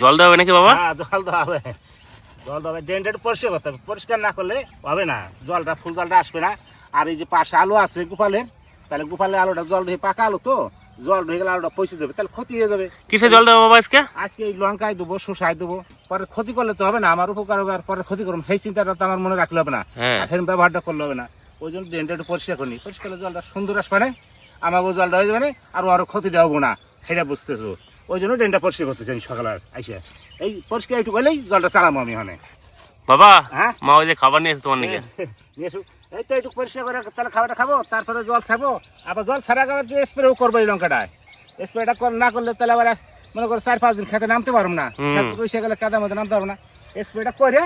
জল দেওয়া হবে নাকি বাবা? হ্যাঁ জল দেওয়া হবে, জল দেওয়া হবে। ড্রেনটা একটু পরিষ্কার করতে হবে, পরিষ্কার না করলে হবে না, জলটা ফুল জলটা আসবে না। আর এই যে পাশে আলু আছে গোপালের, তাহলে গোপালের আলুটা জল ঢেকে পাকা আলু তো, জল ঢেকে গেলে আলুটা পয়সা দেবে, তাহলে ক্ষতি হয়ে যাবে। কিসে জল দেওয়া বাবা আজকে? আজকে এই লঙ্কায় দেবো, শসায় দেবো, পরে ক্ষতি করলে তো হবে না, আমার উপকার হবে আর পরে ক্ষতি করবো, সেই চিন্তাটা তো আমার মনে রাখলে হবে না, হ্যাঁ। আর ফের ব্যবহারটা করলে হবে না। ওই জন্য ড্রেনটা একটু পরিষ্কার করি, পরিষ্কার করলে জলটা সুন্দর আসবে না, আমাকেও জলটা হয়ে যাবে না, আর আরও ক্ষতিটা হবো না, সেটা বুঝতেছো। ওই জন্য ড্রেনটা পরিষ্কার করতেছি আমি সকালে আইসে। এই পরিষ্কার একটু করলেই জলটা চালাবো আমি ওখানে। বাবা হ্যাঁ মা ওই যে খাবার নিয়ে এসে তোমার নাকি? নিয়ে এসো, এই তো একটু পরিষ্কার করে তাহলে খাবারটা খাবো, তারপরে জল ছাড়বো, আবার জল ছাড়া আবার স্প্রেও করবো এই লঙ্কাটায়। স্প্রেটা না করলে তাহলে আবার মনে করো 4-5 দিন খেতে নামতে পারবো না, পয়সা গেলে কাদার মধ্যে নামতে পারবো না। স্প্রেটা করে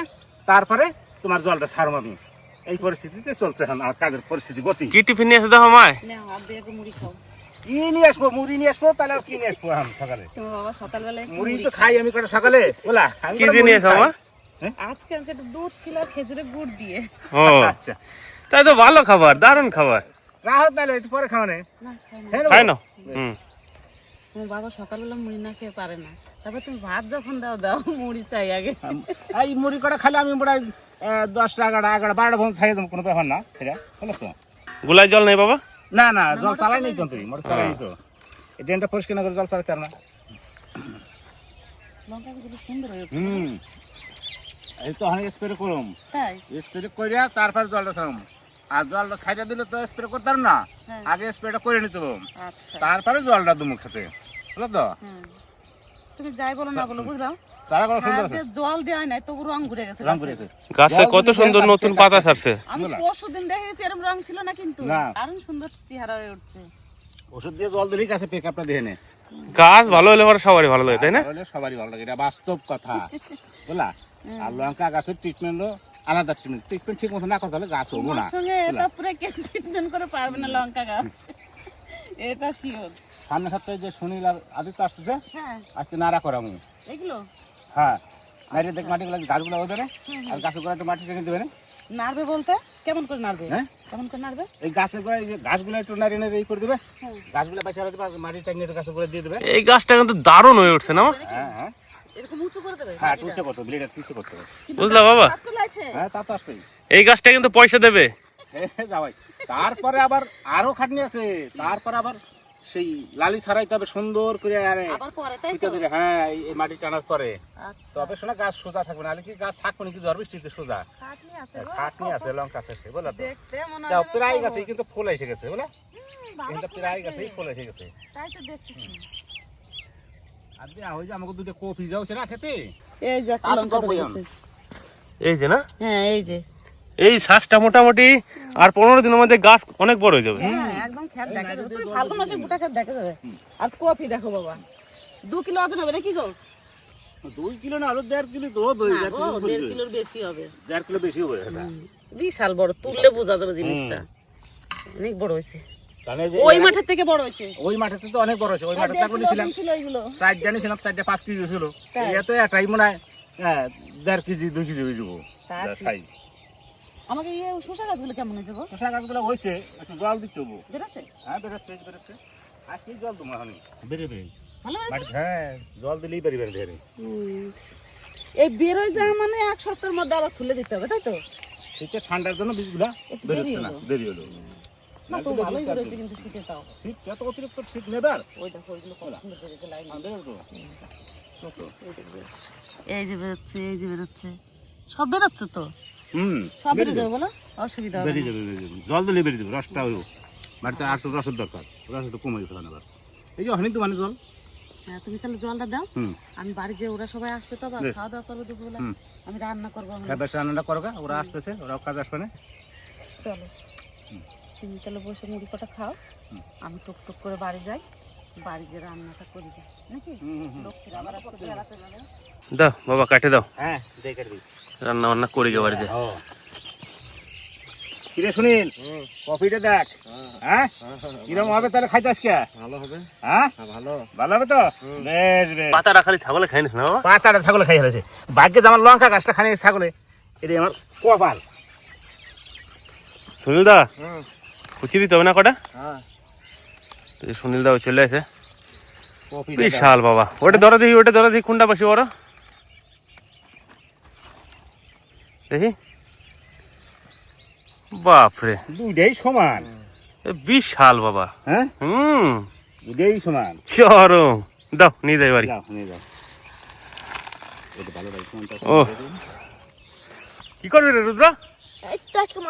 তারপরে তোমার জলটা ছাড়বো আমি। এই পরিস্থিতিতে চলছে এখন আমার কাজের পরিস্থিতি গতি। কি টিফিন নিয়ে এসে দাও আমায়? কি নিয়ে আসবো? মুড়ি নিয়ে আসবো, তাহলে আর কি নিয়ে আসবো এখন সকালে? মুড়ি তো খাই আমি কটা সকালে, বলা আমি কি দিয়ে নিয়ে এসো আমার? আজকে একটা দুধ ছিল খেজুরের গুড় দিয়ে। ও আচ্ছা, তাই তো ভালো খাবার, দারুণ খাবার। রাহো তাহলে একটু পরে খাওয়া নেই। খাই না? হুম। তোমার বাবা সকালবেলা মুড়ি না খেয়ে পারে না, তারপর তুমি ভাত যখন দাও দাও মুড়ি চাই আগে। এই মুড়ি কটা খালে আমি প্রায় 10টা 11টা 12টা পর্যন্ত খাই দেবো, কোনো ব্যাপার না সেটা, বুঝলো তো? গুলাই জল নেই বাবা? না না, জল চালাই নেই তো, তুই মোটর চালাই তো, এই ড্রেনটা পরিষ্কার না করে জল চালাতে পারো না। লঙ্কাগুলো সুন্দর হয়েছে। এই তো অনেক স্প্রে করুম, তাই স্প্রে করিয়া তারপরে জলটা ছাড়ুম। আর জলটা ছাইটা দিলে তো স্প্রে করতাম না, আগে স্প্রেটা করে নিতে হবে, আচ্ছা তারপরে জলটা দুমু খেতে, বুঝলো তো? তুমি যাই বলো না বলো বুঝলাম, সারা কত সুন্দর আছে, জল দেওয়া নাই তবু রং ঘুরে গেছে। রং করেছে গাছে কত সুন্দর নতুন পাতা ছাড়ছে। আমি পরশুদিন দেখেছি এরকম রং ছিল না, কিন্তু না। দারুণ সুন্দর চেহারা হয়ে উঠছে। ওষুধ দিয়ে জল দিলেই গাছে পেকআপটা দেখে নে। গাছ ভালো হলে পরে সবারই ভালো লাগে, তাই না? তাহলে সবারই ভালো লাগে, এটা বাস্তব কথা, বুঝলা? আর লঙ্কা গাছের ট্রিটমেন্টও আলাদা, ট্রিটমেন্ট ঠিক মতো না করতে হলে গাছ হবো না। সঙ্গে এটা পুরো কেউ ট্রিটমেন্ট করে পারবে না লঙ্কা গাছ, এটা শিওর। সামনে সপ্তাহে যে সুনীল আর আদিত্য আসতেছে, হ্যাঁ আজকে নাড়া করাবো। এগুলো হ্যাঁ, নাড়িয়ে দেখ মাটিগুলো, গাছগুলো ওই দেবে, আর গাছের গোড়া একটু মাটি টেনে দেবে না। নাড়বে বলতে কেমন করে নাড়বে? হ্যাঁ, কেমন করে নাড়বে? এই গাছের গোড়া, এই যে গাছগুলো একটু নাড়িয়ে নাড়িয়ে করে দেবে, গাছগুলো বাইরে দেবে, মাটি টাইনে একটু গাছের গোড়া দিয়ে দেবে। এই গাছটা কিন্তু দারুণ হয়ে উঠছে না? হ্যাঁ হ্যাঁ এরকম উঁচু করে দেবে? হ্যাঁ, টুসে করতে হবে, ব্লেড টুসে করতে হবে। বুঝলা বাবা? গাছ চলাইছে? হ্যাঁ, তা তো আসবেই। এই গাছটা কিন্তু পয়সা দেবে। যাওয়াই, তারপরে আবার আরো খাটনি আছে, তারপর আবার সেই লালি ছাড়াইতে হবে সুন্দর করে, আরে আবার পরে তাই তো? হ্যাঁ, এই মাটি টানার পরে আচ্ছা তবে শোনা গাছ সোজা থাকবে, নাহলে কি গাছ থাকবে নাকি ঝড় বৃষ্টিতে সোজা? খাটনি আছে গো। খাটনি আছে, লঙ্কা আছে, বলো তো? দেখতে মনে তাও হয় প্রায় সবুজ। গাছে কিন্তু ফুল এসে গেছে, বলে বাবা কিন্তু প্রায় গাছেই ফুল এসে গেছে। তাই তো দেখছি। আজকে ওই যে আমাকে দুটো কপি যাচ্ছে না খেতে, এই যে একটা তার লঙ্কা গল্প ধরে জানো? গেছে। এই যে না, হ্যাঁ এই যে, এই শ্বাসটা মোটামুটি আর 15 দিনের মধ্যে গাছ অনেক বড় হয়ে যাবে। হ্যাঁ একদম খেত দেখা যাবে, তুমি ফাল্গুন মাসে গোটা খেত দেখা যাবে। আর কফি দেখো বাবা, 2 কিলো ওজন হবে নাকি গো? 2 কিলো না, আরো 1.5 কিলো তো হবে, না গো, 1.5 কিলোর বেশি হবে। 1.5 কিলো বেশি হবে এটা। বিশাল বড়, তুললে বোঝা যাবে জিনিসটা, অনেক বড় হয়েছে। তাহলে যে ওই মাঠের থেকে বড় হয়েছে। ওই মাঠেতে তো অনেক বড় আছে, ওই মাঠে তারপরে ছিলাম ছিল এগুলো। 4 জানি ছিলাম, 4টা 5 কেজি ছিল, তাই? এত এটাই মনে হয় 1.5 কেজি 2 কেজি হয়ে যাবো। তা ঠিক। আমাকে শসা গাছগুলো কেমন হয়েছে গো? শসা গাছগুলো হয়েছে, একটু জল দিতে হবো। বেরোচ্ছে? হ্যাঁ, বেরোচ্ছে বেরোচ্ছে, আজকে জল দেবো এখন, বেরোবে। ভালো হয়েছে? হ্যাঁ, জল দিলেই বেরিয়ে বেরিয়ে। এই বেরোয় যাওয়া মানে 1 সপ্তাহের মধ্যে আবার খুলে দিতে হবে, তাই তো? শীতে ঠান্ডার জন্য বীজগুলা একটু বেরোচ্ছে না, দেরি দেরি হলো। না তো ভালোই বেরোচ্ছে কিন্তু শীতের তাও। শীত এত অতিরিক্ত শীত নেবে আর ওই দেখো ওইগুলো কত সুন্দর বেরোচ্ছে লাইন। বেরোতো কত? এই যে বেরোচ্ছে, এই যে বেরোচ্ছে, সব বেরোচ্ছে তো, সব বেরিয়ে যাবে বলো, অসুবিধা হবে বেরিয়ে না। যাবে, বেরিয়ে যাবে, জল দিলে বেরিয়ে যাবে, রসটা হইব, বাড়িতে আর তো রসের দরকার, রস একটু কমে গেছে আবার। এই যে হয়নি তো মানে জল। হ্যাঁ তুমি তাহলে জলটা দাও, হুম, আমি বাড়ি যে ওরা সবাই আসবে তো, আবার খাওয়া দাওয়া করবো দুপুরবেলা, আমি রান্না করবো। হ্যাঁ, বেশ রান্নাটা করো গা, ওরা আসতেছে, ওরাও কাজ আসবে না। চলো তুমি তাহলে বসে মুড়ি কটা খাও, আমি টুকটুক করে বাড়ি যাই, বাড়ি গিয়ে রান্নাটা করে দিই নাকি? লক্ষ্মীর আবার আজকে বেড়াতে যাবে। দাও বাবা, কাটে দাও, হ্যাঁ, দেখে দিই। রান্না বান্না করে গিয়ে বাড়িতে। কিরে সুনীল, কফিটা দেখ, হ্যাঁ কিরকম হবে তাহলে খাইতে আজকে? ভালো হবে। হ্যাঁ, ভালো ভালো হবে তো, বেশ বেশ। পাতাটা খালি ছাগলে খাই না বাবা? পাতাটা ছাগলে খাই ফেলেছে, ভাগ্যে যে আমার লঙ্কা গাছটা খানি ছাগলে, এটাই আমার কপাল। সুনীল দা, কুচি দিতে হবে না কটা? হ্যাঁ, সুনীল দা চলে আসে, কফি বিশাল বাবা। ওটা ধরা দেখি, ওটা ধরা দেখি, কোনটা বেশি বড়? দেখি বাপরে, দুইটাই সমান। এ বিশাল বাবা। হ্যাঁ, দুইটাই সমান। চরম, দাও নিয়ে যাই বাড়ি। যাও নিয়ে যাও। এটা ভালো লাগছে। ও কি করবি রে রুদ্র? এই তো আজকে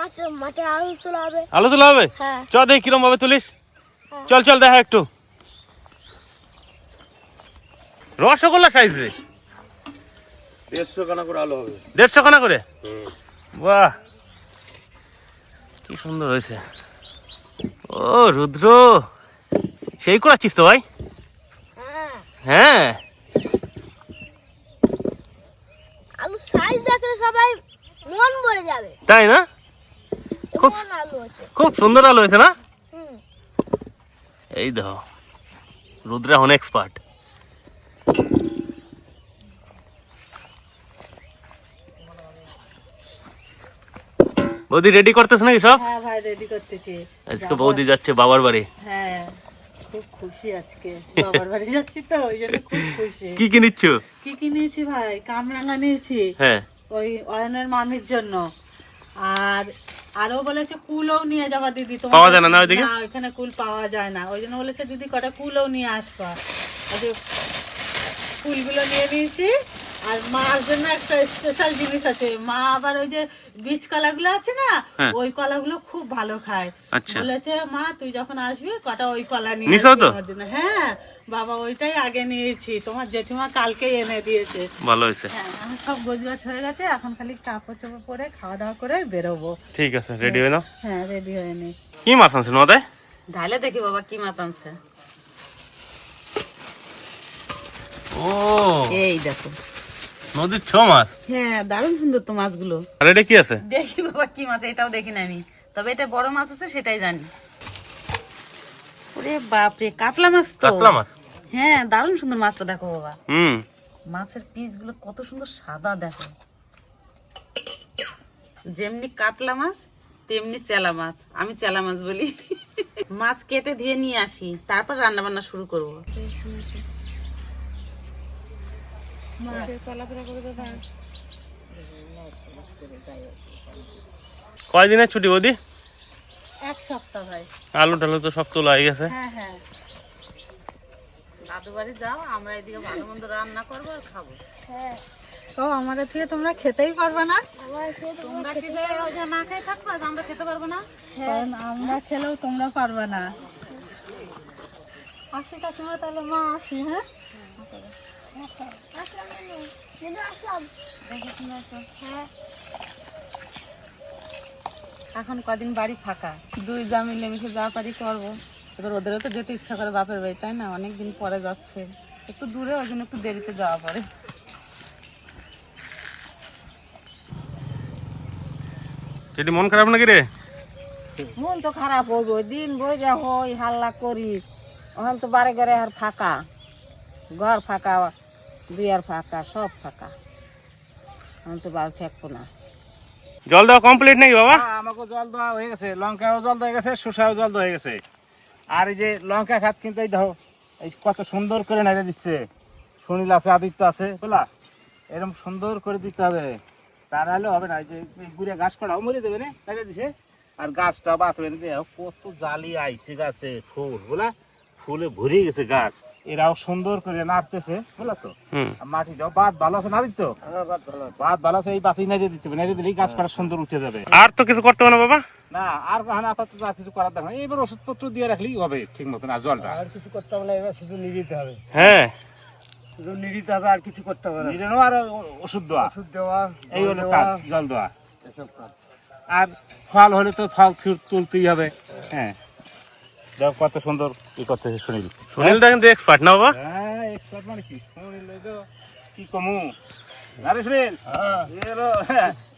মাঠে আলু তোলা হবে। আলু তোলা হবে? হ্যাঁ। চ দেখি কিরম ভাবে তুলিস। চল চল দেখা একটু। রসগোল্লা সাইজ রে, 150 খানা করে আলু হবে। 150 খানা করে? বাহ কি সুন্দর হয়েছে। ও রুদ্র, সেই করাচ্ছিস তো ভাই? হ্যাঁ, হ্যাঁ, আলু সাইজ দেখলে সবাই মন ভরে যাবে। তাই না? খুব এমন আলু আছে। খুব সুন্দর আলু হয়েছে না? হুম। এই দেখো, রুদ্রা এখন এক্সপার্ট। বৌদি রেডি করতেছ নাকি সব? হ্যাঁ ভাই, রেডি করতেছি। আজকে বৌদি যাচ্ছে বাবার বাড়ি। হ্যাঁ, খুব খুশি আজকে। বাবার বাড়ি যাচ্ছি তো, ওই জন্য খুব খুশি। কি কি নিচ্ছ? কি কি নিয়েছি ভাই? কামরাঙা নিয়েছি হ্যাঁ, ওই অয়নের মামির জন্য। আর আরো বলেছে কুলও নিয়ে যাবা দিদি। তোমার পাওয়া যায় না ওইদিকে? না, ওইখানে কুল পাওয়া যায় না, ওই জন্য বলেছে দিদি কটা কুলও নিয়ে আসবা। ওই যে ফুলগুলো নিয়ে নিয়েছি। আর মার জন্য একটা স্পেশাল জিনিস আছে। মা আবার ওই যে বীজ কলাগুলো আছে না, হ্যাঁ। ওই কলাগুলো খুব ভালো খায়। আচ্ছা। বলেছে মা তুই যখন আসবি কটা ওই কলা নিয়ে নিছো আসবি তো? আমার জন্য। হ্যাঁ বাবা, ওইটাই আগে নিয়েছি। তোমার জেঠিমা কালকে এনে দিয়েছে। ভালো হয়েছে। হ্যাঁ, আমার সব গোছগাছ হয়ে গেছে। এখন খালি কাপড় চোপড় পরে খাওয়া দাওয়া করে বেরোবো। ঠিক আছে, রেডি হয়ে নাও। হ্যাঁ, রেডি হয়ে নি। কি মাছ আনছেন নদায়? ঢালে দেখি বাবা কি মাছ আনছে। ও এই দেখো, নদীর ছ মাছ। হ্যাঁ দারুণ সুন্দর তো মাছগুলো। আর এটা কি আছে? দেখি বাবা কি মাছ, এটাও দেখি না আমি, তবে এটা বড় মাছ আছে সেটাই জানি। ওরে বাপরে, কাতলা মাছ তো। কাতলা মাছ? হ্যাঁ, দারুণ সুন্দর মাছটা দেখো বাবা। হুম, মাছের পিস গুলো কত সুন্দর সাদা দেখো। যেমনি কাতলা মাছ তেমনি চেলা মাছ, আমি চেলা মাছ বলি। মাছ কেটে ধুয়ে নিয়ে আসি, তারপর রান্না বান্না শুরু করবো। কয়দিনের ছুটি বৌদি? এক সপ্তাহ ভাই। আলু টালু তো সব তোলা হয়ে গেছে। হ্যাঁ হ্যাঁ, দাদু বাড়ি যাও, আমরা এদিকে ভালো মন্দ রান্না করবো আর খাবো। হ্যাঁ, ও আমাদের থেকে তোমরা খেতেই পারবে না। আমার খেয়ে তো তোমরা খেলে ওই যে না খেয়ে থাকবো, আর আমরা খেতে পারবো না। কারণ আমরা খেলেও তোমরা পারবে না। আসি কাকিমা, তাহলে মা আসি। হ্যাঁ, আসলাম কিন্তু আসলাম। হ্যাঁ, এখন কদিন বাড়ি ফাঁকা, দুই যা মিলেমিশে যা পারি করবো। এবার ওদেরও তো যেতে ইচ্ছা করে বাপের বাড়ি, তাই না? অনেকদিন পরে যাচ্ছে, একটু দূরে, ওই জন্য একটু দেরিতে যাওয়া পড়ে। সেটি মন খারাপ নাকি রে? মন তো খারাপ হইব, দিন বইরা হই হাল্লা করি। এখন তো বারে ঘরে আর ফাঁকা, ঘর ফাঁকা, দুয়ার ফাঁকা, সব ফাঁকা। এখন তো ভালো থাকবো না। জল দেওয়া কমপ্লিট নাকি বাবা? আমাকে জল দেওয়া হয়ে গেছে, লঙ্কাও জল দেওয়া গেছে, শসাও জল দেওয়া হয়ে গেছে। আর এই যে লঙ্কা খাত কিন্তু এই দেখো, এই কত সুন্দর করে নাড়ে দিচ্ছে। সুনীল আছে, আদিত্য আছে, বুঝলা, এরকম সুন্দর করে দিতে হবে, তা নাহলে হবে না। এই যে গুড়িয়া ঘাস করাও মরে দেবে না, নাড়ে দিছে। আর গাছটা বাতবে না, দেখো কত জালি আইছে গাছে, ফুল বুঝলা, ফুলে ভরে গেছে গাছ। এরাও সুন্দর করে নাড়তেছে, বুঝলা তো। হুম, আর মাটিটাও বাদ ভালো আছে না আদিত্য? বাদ ভালো আছে, এই বাতি নাড়িয়ে দিতে হবে, নাড়িয়ে দিলেই গাছ করা সুন্দর উঠে যাবে। আর তো কিছু করতে হবে না বাবা? না, আর এখন আপাতত আর কিছু করার দরকার নেই। এবার ওষুধপত্র দিয়ে রাখলেই হবে ঠিক মতন। আর জলটা আর কিছু করতে হবে না, এবার শুধু নিড়িতে হবে। হ্যাঁ, শুধু নিড়িতে হবে, আর কিছু করতে হবে না। নিরানো আর ওষুধ দেওয়া, ওষুধ দেওয়া, এই জল হলো দেওয়া, কাজ, জল দেওয়া। এসব কাজ। আর ফল হলে তো ফল তুলতেই হবে। হ্যাঁ, দেখো কত সুন্দর ই করতেছে সুনীল। সুনীলটা কিন্তু এক্সপার্ট না বাবা? হ্যাঁ, এক্সপার্ট মানে কি, সুনীল এই তো কি কমু। আরে সুনীল, এই হলো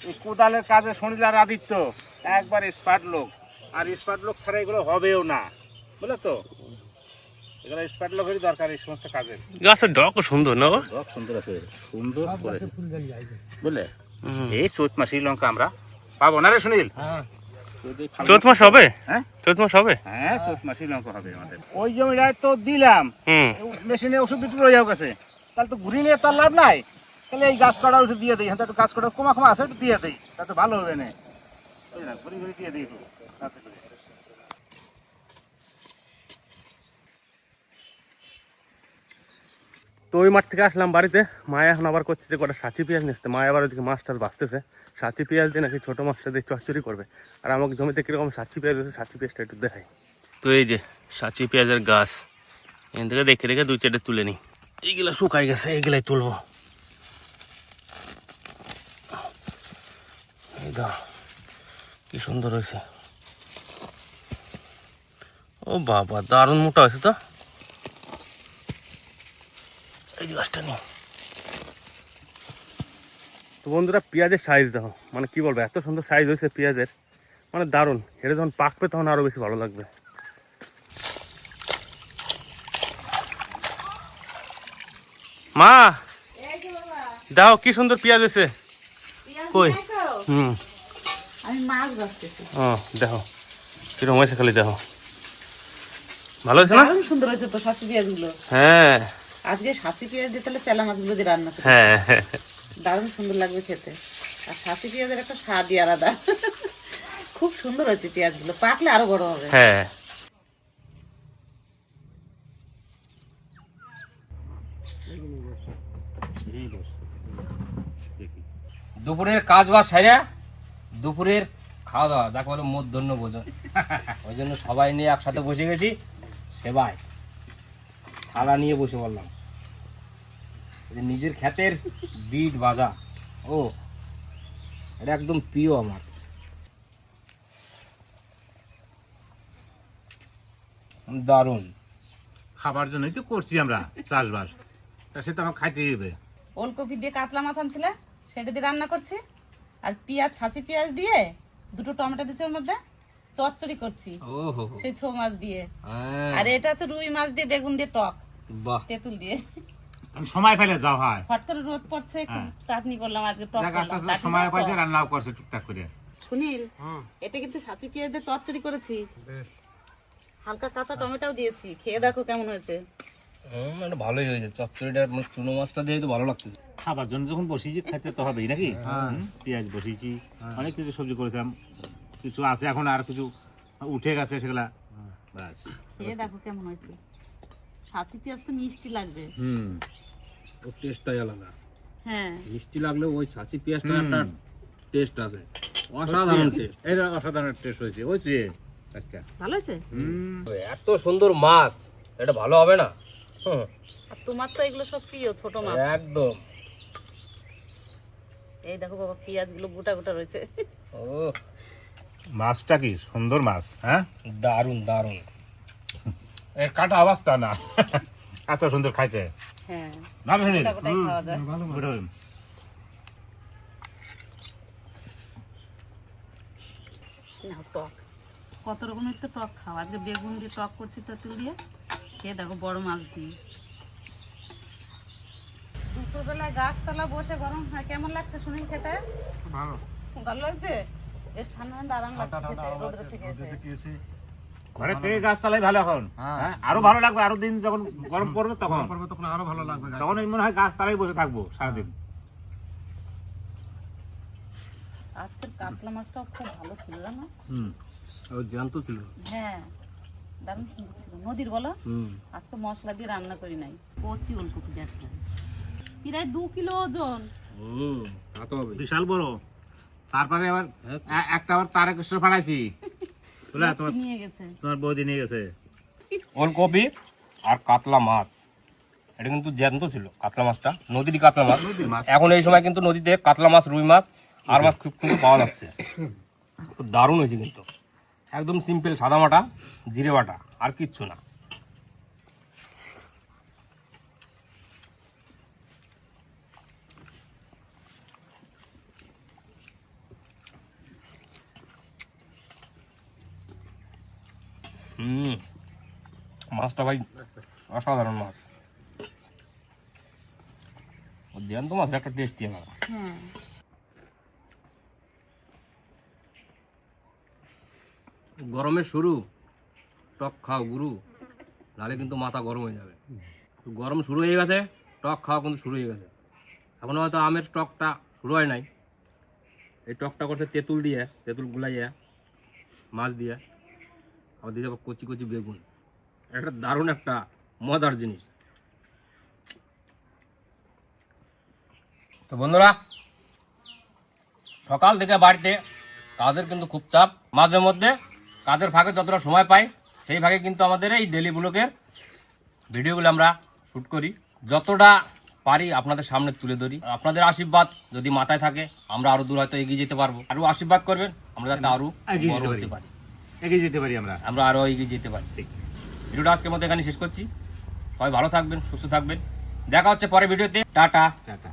এই কোদালের কাজে সুনীল আর আদিত্য একবার স্পার্ট লোক। আর স্পার্ট লোক ছাড়া এগুলো হবেও না, বুঝলে তো। এগুলো স্পার্ট লোকেরই দরকার এই সমস্ত কাজের। গাছের ডগও সুন্দর না বাবা? খুব সুন্দর আছে, সুন্দর করে, ফুল গাড়ি যাইবে। বুঝলে। এই চৈত মাসে লঙ্কা আমরা পাবো না রে সুনীল? হ্যাঁ, চৈত মাস হবে? হ্যাঁ চৈত মাস হবে? হ্যাঁ, চৈত মাসে লঙ্কা হবে আমাদের। ওই জমিটায় তো দিলাম, হুম, মেশিনে ওষুধ দুটো রয়ে যাও গেছে, তাহলে তো ঘুরি নিয়ে তার লাভ নাই। তাহলে এই গাছ কটা একটু দিয়ে দিই, হ্যাঁ একটু গাছ কটা কমা আছে একটু দিয়ে দিই, তাতে ভালো হবে না। ওই না ঘুরি ঘুরি দিয়ে দিই একটু তাতে করে। তো ওই মাঠ থেকে আসলাম বাড়িতে, মায়া এখন আবার করছে যে কটা সাঁচি পেঁয়াজ নিচ্ছে। মায়া আবার ওইদিকে মাছ টাছ বাঁচতেছে, সাঁচি পেঁয়াজ দিয়ে নাকি ছোটো মাছটা দিয়ে চচ্চড়ি করবে। আর আমাকে জমিতে কীরকম সাঁচি পেঁয়াজ আছে, সাঁচি পেঁয়াজটা একটু দেখাই। তো এই যে সাঁচি পেঁয়াজের গাছ, এখান থেকে দেখে রেখে 2-4টে তুলে নিই। এইগুলা শুকাই গেছে, এইগুলাই তুলবো। এই দাও কি সুন্দর হয়েছে, ও বাবা দারুণ মোটা হয়েছে তো। এই গাছটা নিয়ে তো বন্ধুরা পেঁয়াজের সাইজ দেখো, মানে কি বলবো, এত সুন্দর সাইজ হয়েছে পেঁয়াজের, মানে দারুণ। এটা যখন পাকবে তখন আরো বেশি ভালো লাগবে। মা দাও কি সুন্দর পেঁয়াজ হয়েছে। কই? হুম, আমি মাছ বাঁচতেছি। ও দেখো কিরকম হয়েছে, খালি দেখো ভালো হয়েছে না? দারুণ সুন্দর হয়েছে তো সাঁচি পেঁয়াজ গুলো। হ্যাঁ আজকে সাঁচি পেঁয়াজ দিয়ে তাহলে চেলা মাছগুলো দিয়ে রান্না করি, হ্যাঁ, দারুণ সুন্দর লাগবে খেতে। আর সাঁচি পেঁয়াজের একটা স্বাদই আলাদা। খুব সুন্দর হয়েছে পেঁয়াজগুলো, পাকলে আরো বড় হবে। হ্যাঁ। দুপুরের কাজ বাজ সেরে দুপুরের খাওয়া দাওয়া, যাকে বলে মধ্যাহ্ন ভোজন, ওই জন্য সবাই নিয়ে একসাথে বসে গেছি সেবায়, থালা নিয়ে বসে পড়লাম। এই যে নিজের ক্ষেতের বিট ভাজা, ও এটা একদম প্রিয় আমার। দারুণ। খাবার জন্যই তো করছি আমরা চাষবাস, তা সে তো আমার খাইতে হবে। ওলকপি দিয়ে কাতলা মাছ আনছিলে, সেটা দিয়ে রান্না করছি। আর পেঁয়াজ, ছাঁচি পেঁয়াজ দিয়ে 2টো টমেটো দিচ্ছি ওর মধ্যে, চচ্চড়ি করছি ও হো, সেই ছো মাছ দিয়ে। হ্যাঁ, আর এটা হচ্ছে রুই মাছ দিয়ে বেগুন দিয়ে টক, বাহ, তেঁতুল দিয়ে। আমি সময় পেলে যাও হয়, হট করে রোদ পড়ছে, একটু চাটনি করলাম আজকে, টক দেখ আস্তে করলাম। আস্তে চাটনি সময় দাও তো? পাইছে রান্নাও করছে টুকটাক করে। সুনীল, এটা কিন্তু ছাঁচি পেঁয়াজ দিয়ে চচ্চড়ি করেছি, হালকা কাঁচা টমেটোও দিয়েছি, খেয়ে দেখো কেমন হয়েছে। এটা ভালোই হয়েছে। চচ্চড়িটা মানে চুনো মাছটা দিয়ে তো ভালো লাগতো। খাবার জন্য যখন বসিয়েছি খাইতে তো হবেই নাকি। পেঁয়াজ বসিয়েছি, অনেক কিছু সবজি করেছিলাম, কিছু আছে এখন আর কিছু উঠে গেছে সেগুলা। ব্যাস, খেয়ে দেখো কেমন হয়েছে। ছাঁচি পেঁয়াজ তো মিষ্টি লাগবে। ওর টেস্টটাই আলাদা। হ্যাঁ, মিষ্টি লাগলেও ওই ছাঁচি পেঁয়াজটা একটা টেস্ট আছে, অসাধারণ টেস্ট। এটা অসাধারণ টেস্ট হয়েছে, হয়েছে আজকে। ভালো হয়েছে। এত সুন্দর মাছ, এটা ভালো হবে না? হুম, আর তোমার তো এগুলো সব প্রিয়, ছোট মাছ। একদম। এই দেখো বাবা, পেঁয়াজ গুলো গোটা গোটা রয়েছে। ও মাছটা কি সুন্দর মাছ, হ্যাঁ দারুণ দারুণ। এর কাটা অবস্থা না, এত সুন্দর খাইতে। হ্যাঁ, ভালো হয়নি? গোটা গোটাই খাওয়া যায়। ভালো হয়নি? নাও টক, কত রকমের তো টক খাও। আজকে বেগুন দিয়ে টক করছি, তেঁতুল দিয়ে। খেয়ে দেখো বড় মাছ দিয়ে। দুপুরবেলায় গাছতলা বসে গরম হয়, কেমন লাগছে শুনি খেতে? ভালো ভালো লাগছে, বেশ ঠান্ডা ঠান্ডা আরাম লাগছে খেতে, রোদ্রে থেকে এসে। ঘরে থেকে গাছতলাই ভালো এখন, হ্যাঁ আরো ভালো লাগবে। আরো দিন যখন গরম পড়বে তখন আরো ভালো লাগবে। তখন এই মনে হয় গাছতলাই বসে থাকবো সারাদিন। আজকের কাতলা মাছটাও খুব ভালো ছিল, জানো? জ্যান্ত ছিল। হ্যাঁ, দারুণ সুন্দর ছিল। নদীর বলো, আজকে মশলা দিয়ে রান্না করি নাই, কচি ওলকপি গাছটা প্রায় 2 কিলো ওজন। তা তো হবে। বিশাল বড়। তারপরে আবার একটা আবার তারকেশ্বর পাঠাইছি, বুঝলা? নিয়ে গেছে। তোমার বৌদি নিয়ে গেছে। ওলকপি আর কাতলা মাছ, এটা কিন্তু জ্যান্ত ছিল। কাতলা মাছটা নদীর কাতলা মাছ। এখন এই সময় কিন্তু নদীতে কাতলা মাছ, রুই মাছ আর মাছ খুব কিন্তু পাওয়া যাচ্ছে। খুব দারুণ হয়েছে কিন্তু, একদম সিম্পল সাদা মাটা, জিরে বাটা, আর কিচ্ছু না। মাছটা ভাই অসাধারণ মাছ। জ্যান্ত মাছ একটা টেস্টি আমার। হ্যাঁ, গরমের শুরু, টক খাও গুরু, নাহলে কিন্তু মাথা গরম হয়ে যাবে। গরম শুরু হয়ে গেছে, টক খাওয়া কিন্তু শুরু হয়ে গেছে। এখনও হয়তো আমের টকটা শুরু হয় নাই। এই টকটা করতে তেঁতুল দিয়ে, তেঁতুল গুলাইয়া মাছ দিয়ে, আবার দিয়ে যাবো কচি কচি বেগুন। একটা দারুণ একটা মজার জিনিস। তো বন্ধুরা, সকাল থেকে বাড়িতে কাজের কিন্তু খুব চাপ, মাঝে মধ্যে কাজের ফাঁকে যতটা সময় পাই সেই ফাঁকে কিন্তু আমাদের এই ডেলি ব্লগের ভিডিওগুলো আমরা শ্যুট করি, যতটা পারি আপনাদের সামনে তুলে ধরি। আপনাদের আশীর্বাদ যদি মাথায় থাকে আমরা আরো দূর হয়তো এগিয়ে যেতে পারবো। আরো আশীর্বাদ করবেন, আমরা যাতে আরো বড় হতে পারি, এগিয়ে যেতে পারি আমরা আরো এগিয়ে যেতে পারি। ঠিক, ভিডিওটা আজকের মধ্যে এখানে শেষ করছি। সবাই ভালো থাকবেন, সুস্থ থাকবেন, দেখা হচ্ছে পরের ভিডিওতে। টাটা। টাটা।